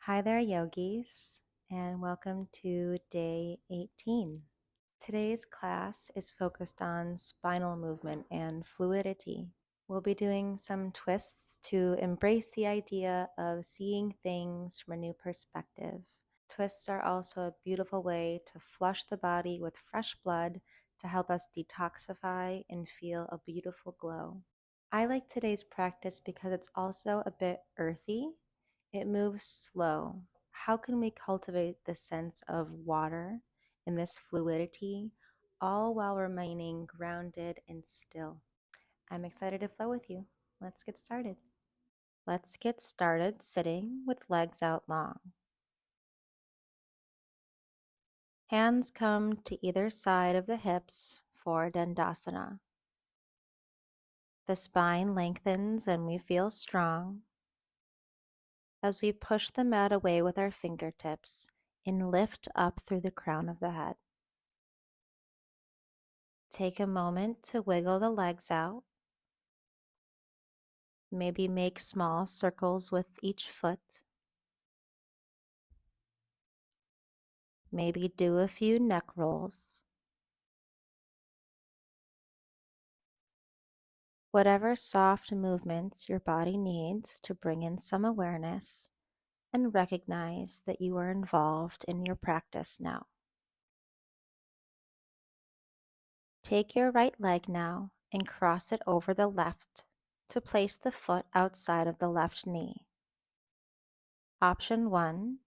Hi there, yogis, and welcome to day 18. Today's class is focused on spinal movement and fluidity. We'll be doing some twists to embrace the idea of seeing things from a new perspective. Twists are also a beautiful way to flush the body with fresh blood to help us detoxify and feel a beautiful glow. I like today's practice because it's also a bit earthy. It moves slow. How can we cultivate the sense of water and this fluidity, all while remaining grounded and still? I'm excited to flow with you. Let's get started. Let's get started sitting with legs out long. Hands come to either side of the hips for Dandasana. The spine lengthens and we feel strong as we push the mat away with our fingertips and lift up through the crown of the head. Take a moment to wiggle the legs out. Maybe make small circles with each foot. Maybe do a few neck rolls. Whatever soft movements your body needs to bring in some awareness and recognize that you are involved in your practice now. Take your right leg now and cross it over the left to place the foot outside of the left knee. Option 1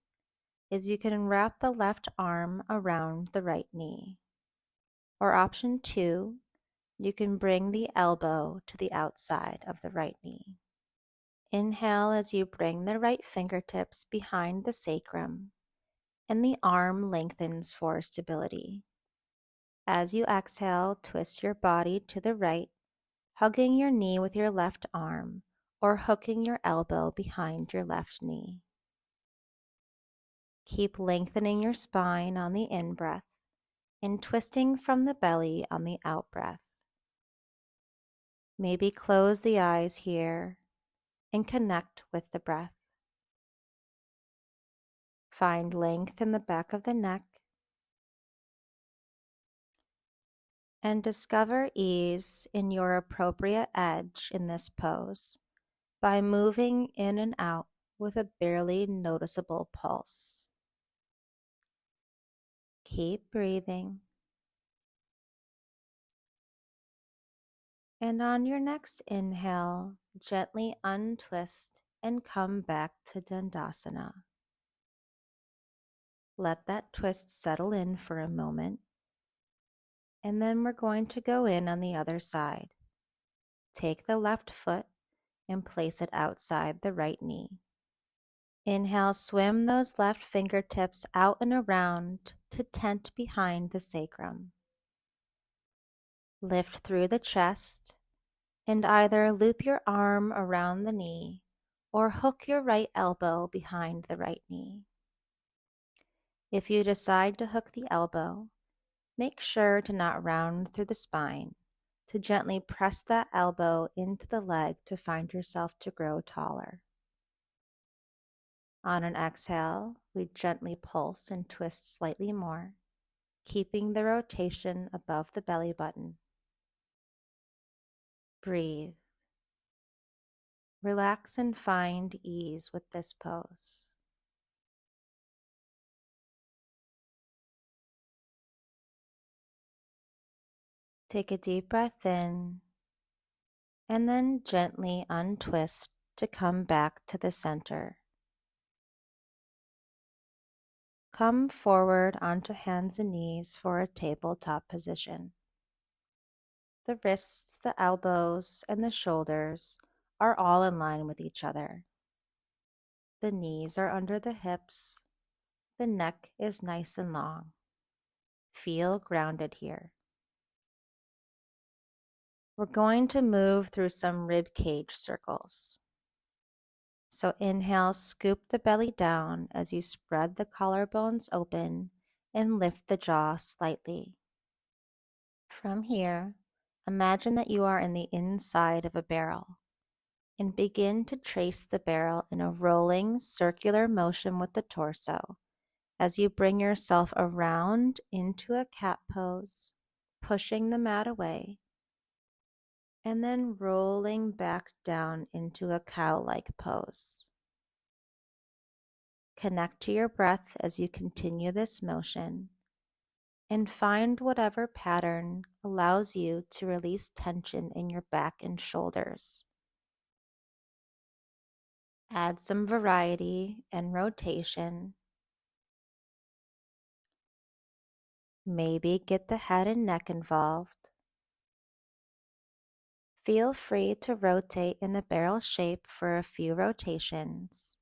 is you can wrap the left arm around the right knee. Or option 2, you can bring the elbow to the outside of the right knee. Inhale as you bring the right fingertips behind the sacrum and the arm lengthens for stability. As you exhale, twist your body to the right, hugging your knee with your left arm or hooking your elbow behind your left knee. Keep lengthening your spine on the in-breath and twisting from the belly on the out-breath. Maybe close the eyes here and connect with the breath. Find length in the back of the neck and discover ease in your appropriate edge in this pose by moving in and out with a barely noticeable pulse. Keep breathing. And on your next inhale, gently untwist and come back to Dandasana. Let that twist settle in for a moment. And then we're going to go in on the other side. Take the left foot and place it outside the right knee. Inhale, swim those left fingertips out and around to tent behind the sacrum. Lift through the chest and either loop your arm around the knee or hook your right elbow behind the right knee. If you decide to hook the elbow, make sure to not round through the spine, to gently press that elbow into the leg to find yourself to grow taller. On an exhale, we gently pulse and twist slightly more, keeping the rotation above the belly button. Breathe. Relax and find ease with this pose. Take a deep breath in and then gently untwist to come back to the center. Come forward onto hands and knees for a tabletop position. The wrists, the elbows, and the shoulders are all in line with each other. The knees are under the hips. The neck is nice and long. Feel grounded here. We're going to move through some rib cage circles. So inhale, scoop the belly down as you spread the collarbones open and lift the jaw slightly. From here, imagine that you are in the inside of a barrel. and begin to trace the barrel in a rolling circular motion with the torso as you bring yourself around into a cat pose, pushing the mat away, and then rolling back down into a cow-like pose. Connect to your breath as you continue this motion, and find whatever pattern allows you to release tension in your back and shoulders. Add some variety and rotation. Maybe get the head and neck involved. Feel free to rotate in a barrel shape for a few rotations,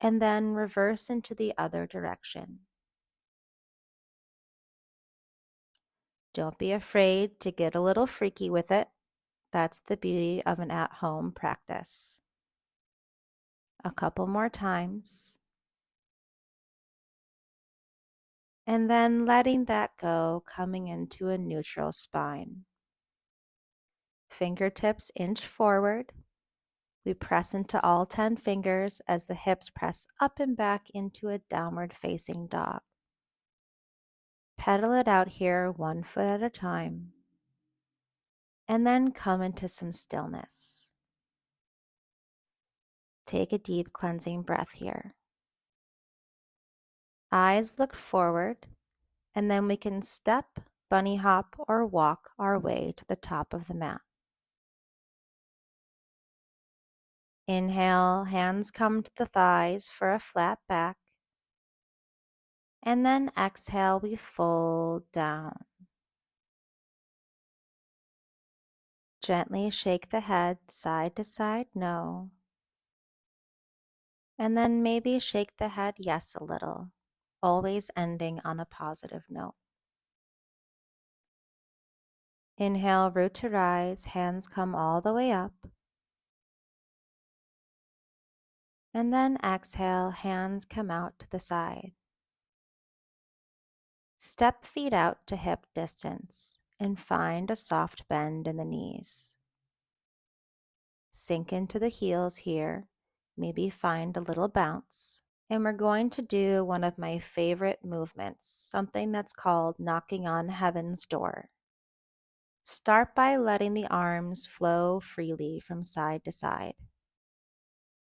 and then reverse into the other direction. Don't be afraid to get a little freaky with it. That's the beauty of an at-home practice. A couple more times. And then letting that go, coming into a neutral spine. Fingertips inch forward. We press into all 10 fingers as the hips press up and back into a downward facing dog. Pedal it out here 1 foot at a time. And then come into some stillness. Take a deep cleansing breath here. Eyes look forward, and then we can step, bunny hop, or walk our way to the top of the mat. Inhale, hands come to the thighs for a flat back. And then exhale, we fold down. Gently shake the head side to side, no. And then maybe shake the head yes a little, always ending on a positive note. Inhale, root to rise, hands come all the way up. And then exhale, hands come out to the side. Step feet out to hip distance and find a soft bend in the knees. Sink into the heels here, maybe find a little bounce. And we're going to do one of my favorite movements, something that's called knocking on heaven's door. Start by letting the arms flow freely from side to side.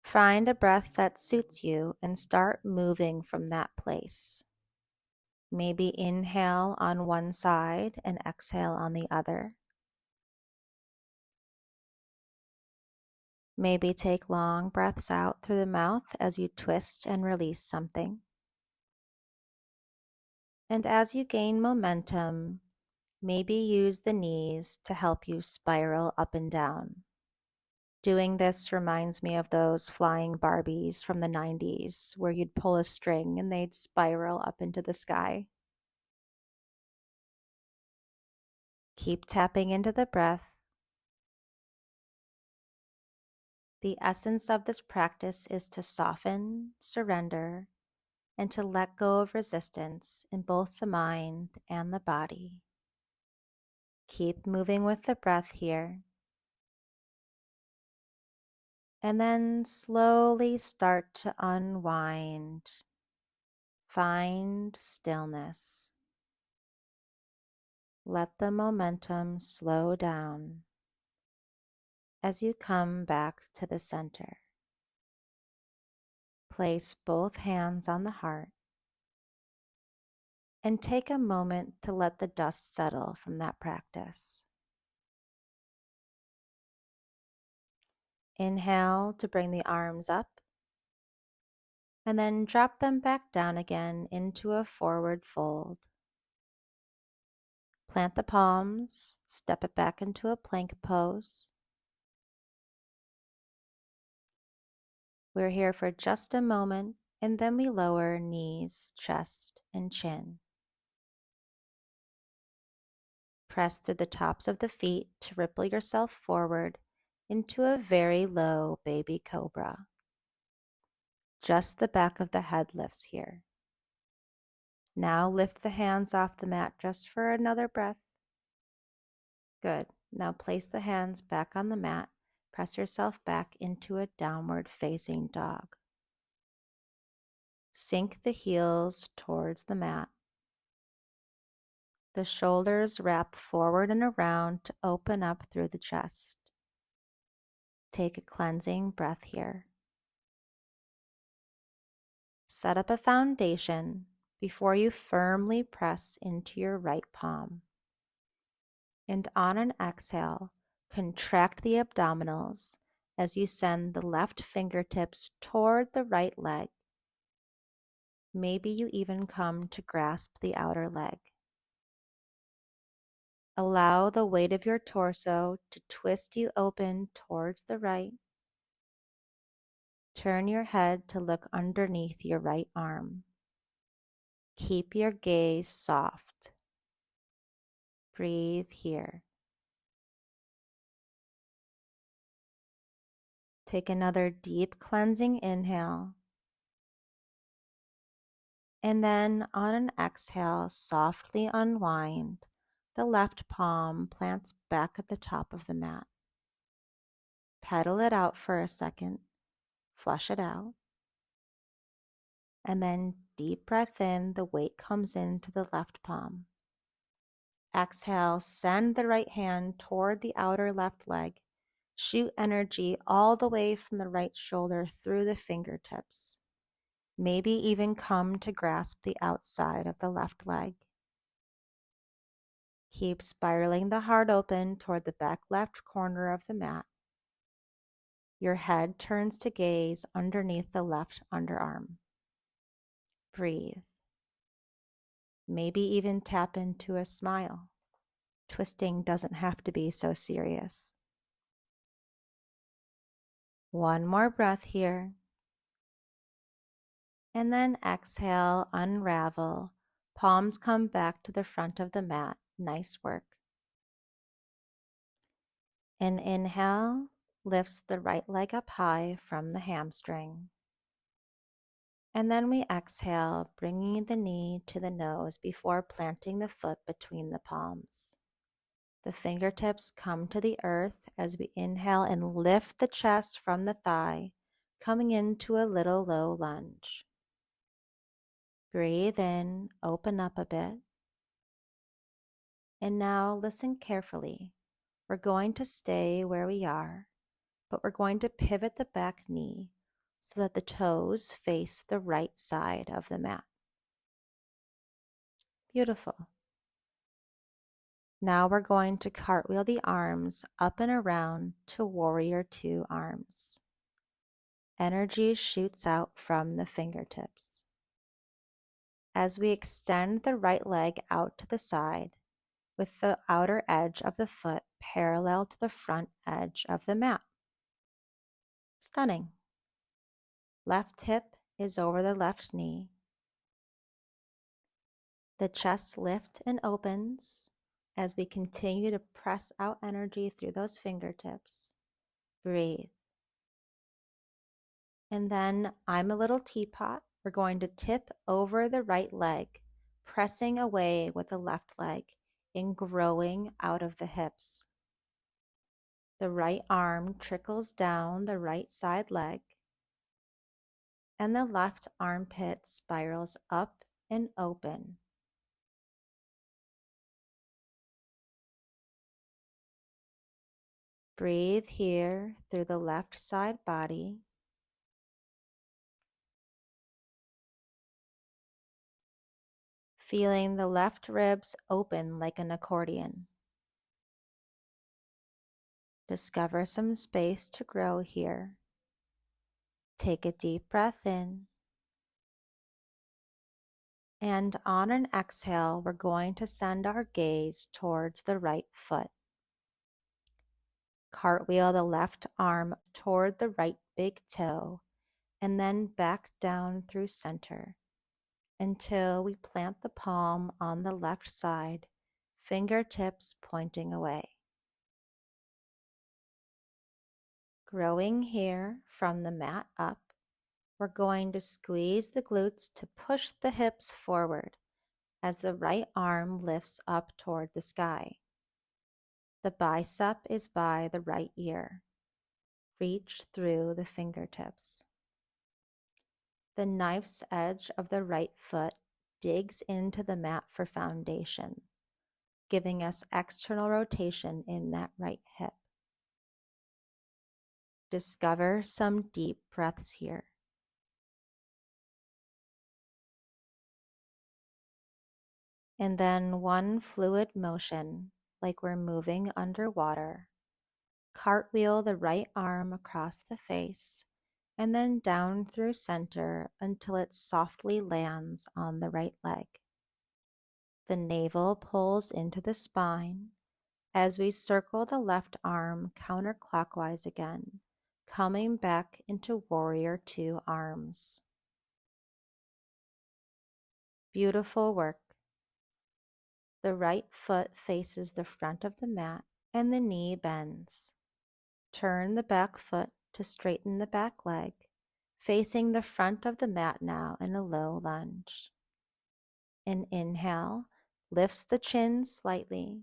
Find a breath that suits you and start moving from that place. Maybe inhale on one side and exhale on the other. Maybe take long breaths out through the mouth as you twist and release something. And as you gain momentum, maybe use the knees to help you spiral up and down. Doing this reminds me of those flying Barbies from the 90s where you'd pull a string and they'd spiral up into the sky. Keep tapping into the breath. The essence of this practice is to soften, surrender, and to let go of resistance in both the mind and the body. Keep moving with the breath here. And then slowly start to unwind. Find stillness. Let the momentum slow down as you come back to the center. Place both hands on the heart and take a moment to let the dust settle from that practice. Inhale to bring the arms up, and then drop them back down again into a forward fold. Plant the palms, step it back into a plank pose. We're here for just a moment, and then we lower knees, chest, and chin. Press through the tops of the feet to ripple yourself forward into a very low baby cobra. Just the back of the head lifts here. Now lift the hands off the mat just for another breath. Good. Now place the hands back on the mat. press yourself back into a downward facing dog. Sink the heels towards the mat. The shoulders wrap forward and around to open up through the chest. Take a cleansing breath here. Set up a foundation before you firmly press into your right palm. And on an exhale, contract the abdominals as you send the left fingertips toward the right leg. Maybe you even come to grasp the outer leg. Allow the weight of your torso to twist you open towards the right. Turn your head to look underneath your right arm. Keep your gaze soft. Breathe here. Take another deep cleansing inhale. And then on an exhale, softly unwind. The left palm plants back at the top of the mat. Pedal it out for a second. Flush it out. And then deep breath in, the weight comes into the left palm. Exhale, send the right hand toward the outer left leg. Shoot energy all the way from the right shoulder through the fingertips. Maybe even come to grasp the outside of the left leg. Keep spiraling the heart open toward the back left corner of the mat. Your head turns to gaze underneath the left underarm. Breathe. Maybe even tap into a smile. Twisting doesn't have to be so serious. One more breath here. And then exhale, unravel. Palms come back to the front of the mat. Nice work. And inhale, lifts the right leg up high from the hamstring. And then we exhale, bringing the knee to the nose before planting the foot between the palms. The fingertips come to the earth as we inhale and lift the chest from the thigh, coming into a little low lunge. Breathe in, open up a bit. And now listen carefully. We're going to stay where we are, but we're going to pivot the back knee so that the toes face the right side of the mat. Beautiful. Now we're going to cartwheel the arms up and around to warrior two arms. Energy shoots out from the fingertips. As we extend the right leg out to the side, with the outer edge of the foot parallel to the front edge of the mat. Stunning. Left hip is over the left knee. The chest lifts and opens as we continue to press out energy through those fingertips. Breathe. And then I'm a little teapot. We're going to tip over the right leg, pressing away with the left leg and growing out of the hips. The right arm trickles down the right side leg, and the left armpit spirals up and open. Breathe here through the left side body. Feeling the left ribs open like an accordion. Discover some space to grow here. Take a deep breath in. And on an exhale, we're going to send our gaze towards the right foot. Cartwheel the left arm toward the right big toe, and then back down through center until we plant the palm on the left side, fingertips pointing away. Growing here from the mat up, we're going to squeeze the glutes to push the hips forward as the right arm lifts up toward the sky. The bicep is by the right ear. reach through the fingertips. The knife's edge of the right foot digs into the mat for foundation, giving us external rotation in that right hip. Discover some deep breaths here. And then one fluid motion, like we're moving underwater. Cartwheel the right arm across the face and then down through center until it softly lands on the right leg. The navel pulls into the spine as we circle the left arm counterclockwise again, coming back into Warrior Two arms. Beautiful work. The right foot faces the front of the mat and the knee bends. Turn the back foot to straighten the back leg, facing the front of the mat now in a low lunge. An inhale lifts the chin slightly.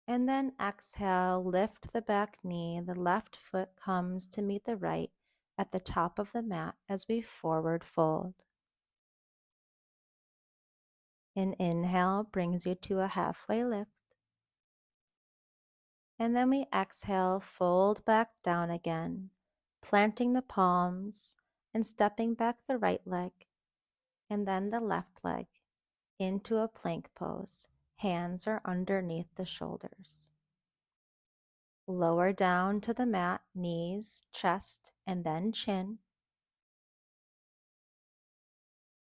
And then exhale, lift the back knee. The left foot comes to meet the right at the top of the mat as we forward fold. An inhale brings you to a halfway lift. And then we exhale, fold back down again, planting the palms and stepping back the right leg and then the left leg into a plank pose. Hands are underneath the shoulders. Lower down to the mat, knees, chest, and then chin.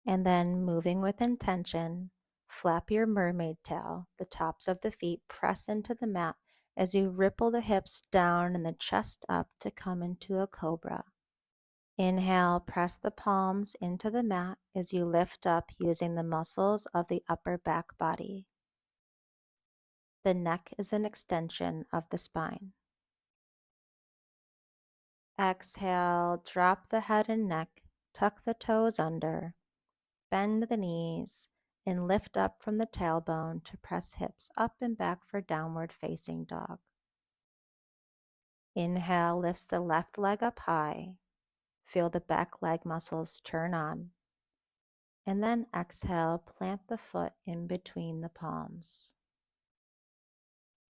And then moving with intention, flap your mermaid tail. The tops of the feet press into the mat as you ripple the hips down and the chest up to come into a cobra. Inhale, press the palms into the mat as you lift up using the muscles of the upper back body. The neck is an extension of the spine. Exhale, drop the head and neck, tuck the toes under, bend the knees, and lift up from the tailbone to press hips up and back for downward facing dog. Inhale lifts the left leg up high. Feel the back leg muscles turn on. And then exhale, plant the foot in between the palms.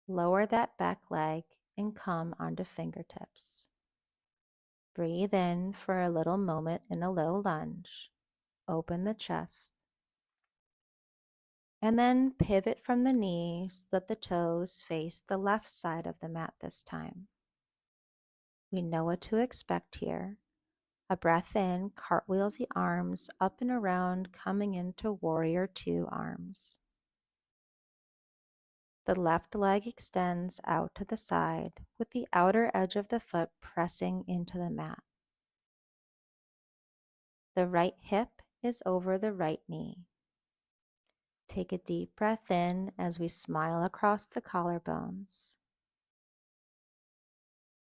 Lower that back leg and come onto fingertips. Breathe in for a little moment in a low lunge. Open the chest. And then pivot from the knees so that the toes face the left side of the mat this time. We know what to expect here. A breath in cartwheels the arms up and around, coming into Warrior Two arms. The left leg extends out to the side with the outer edge of the foot pressing into the mat. The right hip is over the right knee. Take a deep breath in as we smile across the collarbones.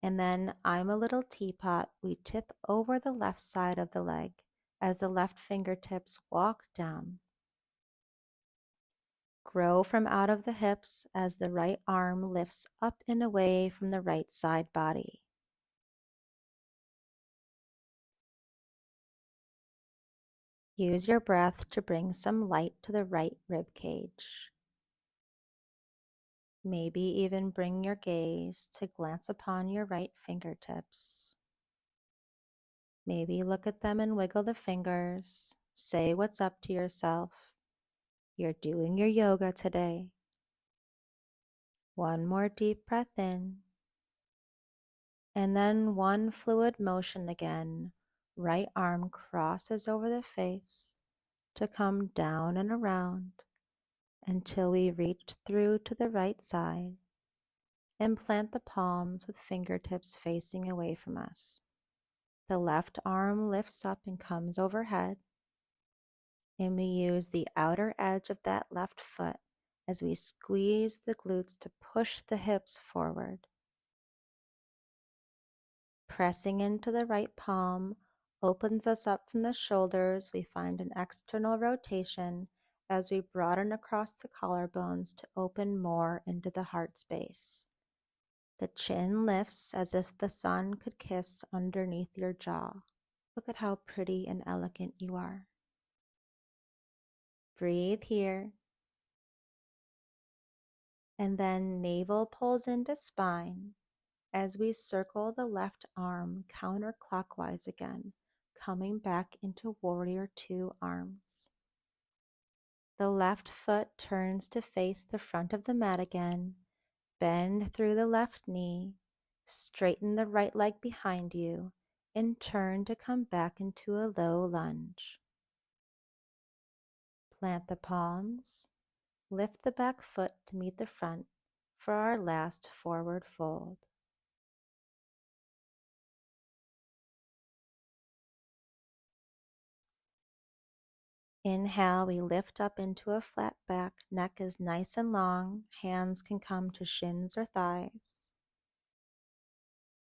And then I'm a little teapot. We tip over the left side of the leg as the left fingertips walk down. Grow from out of the hips as the right arm lifts up and away from the right side body. Use your breath to bring some light to the right rib cage. Maybe even bring your gaze to glance upon your right fingertips. Maybe look at them and wiggle the fingers. Say what's up to yourself. You're doing your yoga today. One more deep breath in. And then one fluid motion again. Right arm crosses over the face to come down and around until we reach through to the right side and plant the palms with fingertips facing away from us. The left arm lifts up and comes overhead, and we use the outer edge of that left foot as we squeeze the glutes to push the hips forward. Pressing into the right palm opens us up from the shoulders. We find an external rotation as we broaden across the collarbones to open more into the heart space. The chin lifts as if the sun could kiss underneath your jaw. Look at how pretty and elegant you are. Breathe here. And then navel pulls into spine as we circle the left arm counterclockwise again, coming back into warrior two arms. The left foot turns to face the front of the mat again. Bend through the left knee, straighten the right leg behind you, and turn to come back into a low lunge. Plant the palms, lift the back foot to meet the front for our last forward fold. Inhale, we lift up into a flat back, neck is nice and long, hands can come to shins or thighs.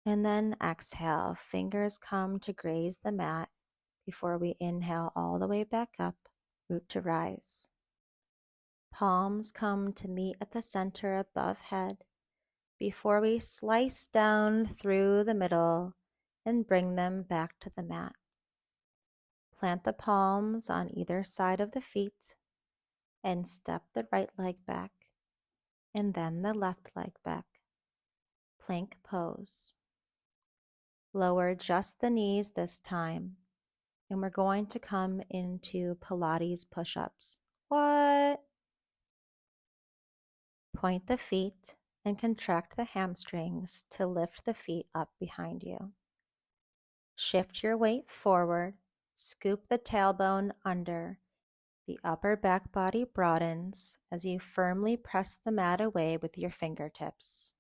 And then exhale, fingers come to graze the mat before we inhale all the way back up, root to rise. Palms come to meet at the center above head before we slice down through the middle and bring them back to the mat. Plant the palms on either side of the feet and step the right leg back and then the left leg back. Plank pose. Lower just the knees this time, and we're going to come into Pilates push-ups. What? Point the feet and contract the hamstrings to lift the feet up behind you. Shift your weight forward, scoop the tailbone under. The upper back body broadens as you firmly press the mat away with your fingertips.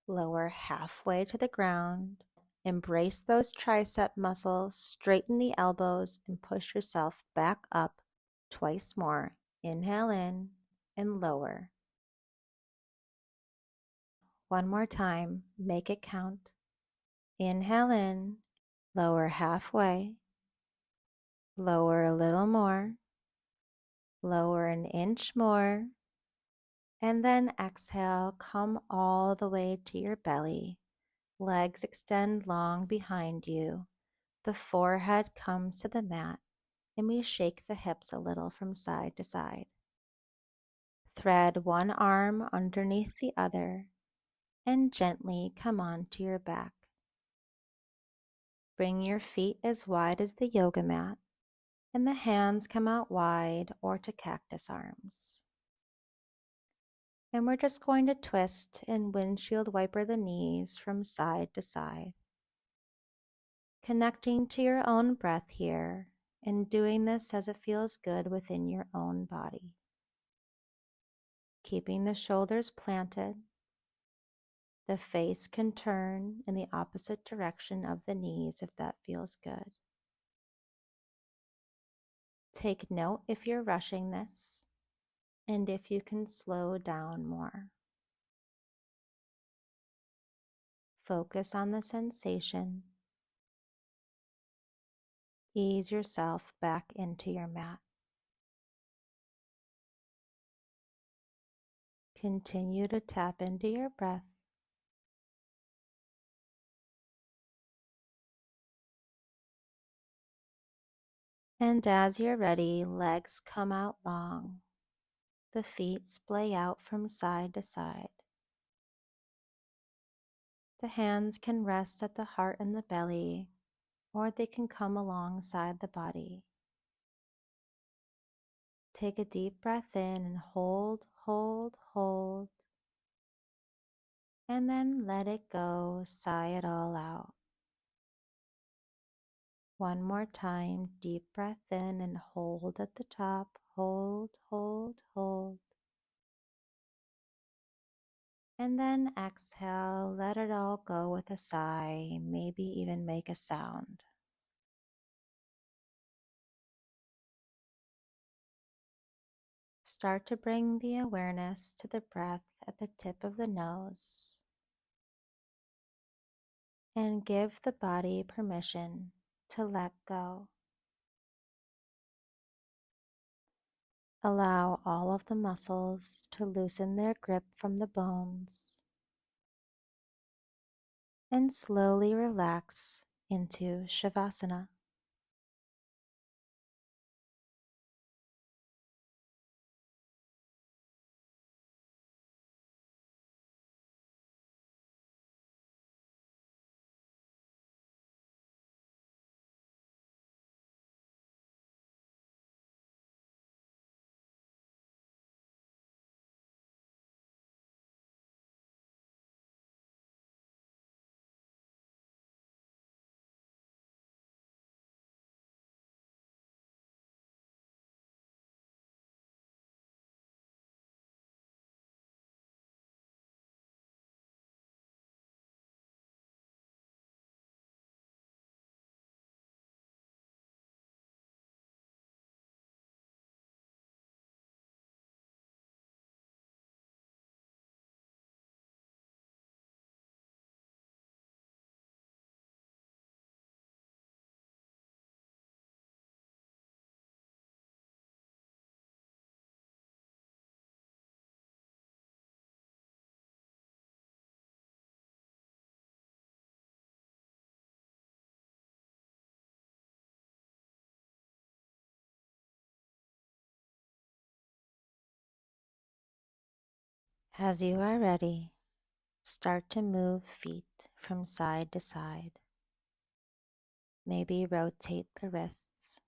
Lower halfway to the ground. Embrace those tricep muscles, straighten the elbows, and push yourself back up twice more. Inhale in and lower. One more time, make it count. Inhale in, lower halfway, lower a little more, lower an inch more, and then exhale, come all the way to your belly. Legs extend long behind you. The forehead comes to the mat, and we shake the hips a little from side to side. Thread one arm underneath the other, and gently come onto your back. Bring your feet as wide as the yoga mat, and the hands come out wide or to cactus arms. And we're just going to twist and windshield wiper the knees from side to side. Connecting to your own breath here and doing this as it feels good within your own body. Keeping the shoulders planted, the face can turn in the opposite direction of the knees if that feels good. Take note if you're rushing this and if you can slow down more. Focus on the sensation. Ease yourself back into your mat. Continue to tap into your breath. And as you're ready, legs come out long. The feet splay out from side to side. The hands can rest at the heart and the belly, or they can come alongside the body. Take a deep breath in and hold, hold, hold. And then let it go, sigh it all out. One more time, deep breath in and hold at the top. Hold, hold, hold. And then exhale, let it all go with a sigh, maybe even make a sound. Start to bring the awareness to the breath at the tip of the nose and give the body permission to let go. Allow all of the muscles to loosen their grip from the bones. and slowly relax into Shavasana. As you are ready, start to move feet from side to side. Maybe rotate the wrists.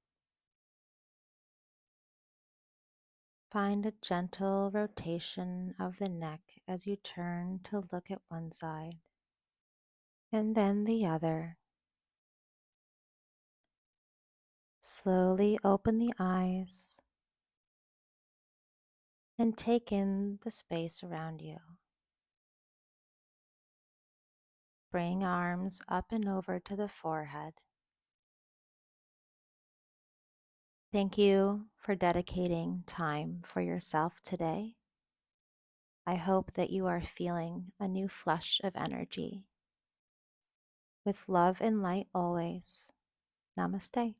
Find a gentle rotation of the neck as you turn to look at one side and then the other. Slowly open the eyes and take in the space around you. Bring arms up and over to the forehead. Thank you for dedicating time for yourself today. I hope that you are feeling a new flush of energy. With love and light always, namaste.